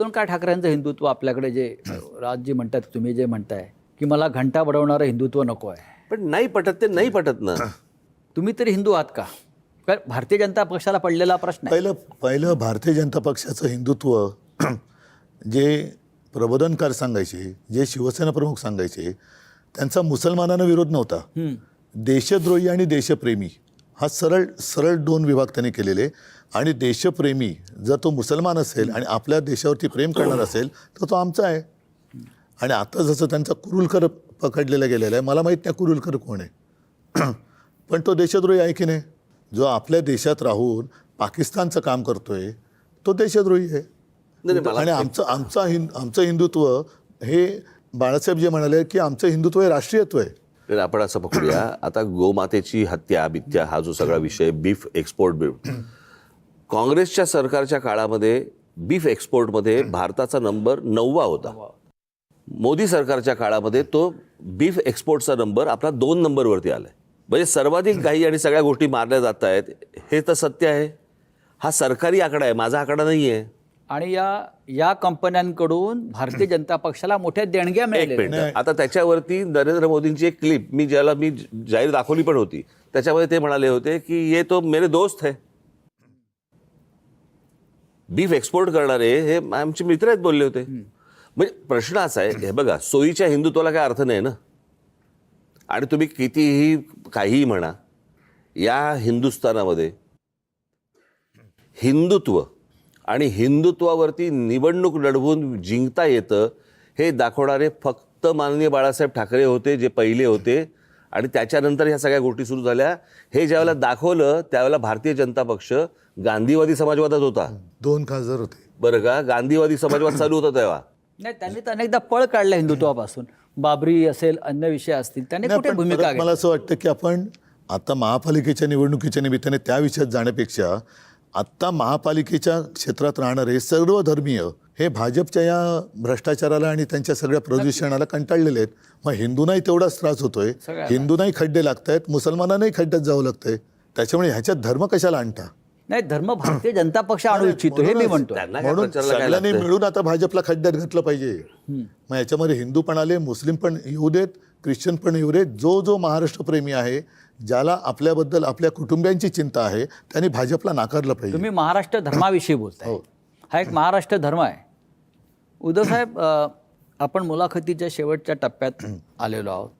काय ठाकरेंचं हिंदुत्व आपल्याकडे जे राज जी म्हणतात, तुम्ही जे म्हणताय की मला घंटा बडवणारं हिंदुत्व नको आहे, पण नाही पटत, ते नाही पटत ना. तुम्ही तरी हिंदू आहात का? कारण भारतीय जनता पक्षाला पडलेला प्रश्न आहे. पहिलं भारतीय जनता पक्षाचं हिंदुत्व जे प्रबोधनकार सांगायचे, जे शिवसेना प्रमुख सांगायचे, त्यांचा मुसलमानांना विरोध नव्हता. देशद्रोही आणि देशप्रेमी हा सरळ सरळ दोन विभाग त्यांनी केलेले. आणि देशप्रेमी जर तो मुसलमान असेल आणि आपल्या देशावरती प्रेम करणार असेल तर तो आमचा आहे. आणि आता जसं त्यांचा कुरुलकर पकडलेला गेलेला आहे, मला माहीत नाही कुरुलकर कोण आहे, पण तो देशद्रोही आहे की नाही? जो आपल्या देशात राहून पाकिस्तानचं काम करतोय तो देशद्रोही आहे. आणि आमचं हिंदुत्व हे बाळासाहेब जे म्हणाले की आमचं हिंदुत्व हे राष्ट्रीयत्व आहे. तर आपण असं पकडूया, आता गोमातेची हत्या बित्या हा जो सगळा विषय, बीफ एक्सपोर्ट काँग्रेसच्या सरकारच्या काळामध्ये बीफ एक्सपोर्टमध्ये भारताचा नंबर 9वा होता. मोदी सरकारच्या काळामध्ये तो बीफ एक्सपोर्टचा नंबर आपला 2 नंबरवरती आलाय. म्हणजे सर्वाधिक गायी आणि सगळ्या गोष्टी मारल्या जात आहेत, हे तर सत्य आहे. हा सरकारी आकडा आहे, माझा आकडा नाही आहे. आणि या कंपन्यांकडून भारतीय जनता पक्षाला मोठ्या देणग्या एक मिळाल्या. मिनिट, आता त्याच्यावरती नरेंद्र मोदींची एक क्लिप मी जाहीर दाखवली पण होती. त्याच्यामध्ये ते म्हणाले होते की ये तो मेरे दोस्त है. बीफ एक्सपोर्ट करणारे हे आमचे मित्र आहेत बोलले होते. म्हणजे प्रश्न असा आहे, हे बघा, सोयीच्या हिंदुत्वाला काय अर्थ नाही ना. आणि तुम्ही कितीही काहीही म्हणा, या हिंदुस्थानामध्ये हिंदुत्व आणि हिंदुत्वावरती निवडणूक लढवून जिंकता येतं हे दाखवणारे फक्त माननीय बाळासाहेब ठाकरे होते, जे पहिले होते. आणि त्याच्यानंतर ह्या सगळ्या गोष्टी सुरू झाल्या. हे ज्यावेळेला दाखवलं त्यावेळेला भारतीय जनता पक्ष गांधीवादी समाजवादात होता. 2 खासदार होते बरं का, गांधीवादी समाजवाद चालू होता तेव्हा. नाही, त्यांनी तर अनेकदा पळ काढला हिंदुत्वापासून. बाबरी असेल, अन्य विषय असतील, त्यांनी नाही, कुठे पण भूमिका परत मला असं वाटतं की आपण आता महापालिकेच्या निवडणुकीच्या निमित्ताने त्या विषयात जाण्यापेक्षा आत्ता महापालिकेच्या क्षेत्रात राहणारे सर्व धर्मीय हे भाजपच्या या भ्रष्टाचाराला आणि त्यांच्या सगळ्या प्रदूषणाला कंटाळलेले आहेत. मग हिंदूंनाही तेवढाच त्रास होतोय, हिंदूंनाही खड्डे लागतायत, मुसलमानांनाही खड्ड्यात जावं लागतंय. त्याच्यामुळे ह्याच्यात धर्म कशाला आणता? नाही, धर्म भारतीय जनता पक्ष आणू इच्छितो हे मी म्हणतो. म्हणून सगळ्यांनी मिळून आता भाजपला खड्ड्यात घातलं पाहिजे. मग याच्यामध्ये हिंदू पण आले, मुस्लिम पण येऊ देत, ख्रिश्चन पण येऊ देत. जो महाराष्ट्रप्रेमी आहे, ज्याला आपल्याबद्दल आपल्या कुटुंबियांची चिंता आहे, त्यांनी भाजपला नाकारलं पाहिजे. तुम्ही महाराष्ट्र धर्माविषयी बोलताय. हा एक महाराष्ट्र धर्म आहे. उद्धव साहेब, आपण मुलाखतीच्या शेवटच्या टप्प्यात आलेलो आहोत.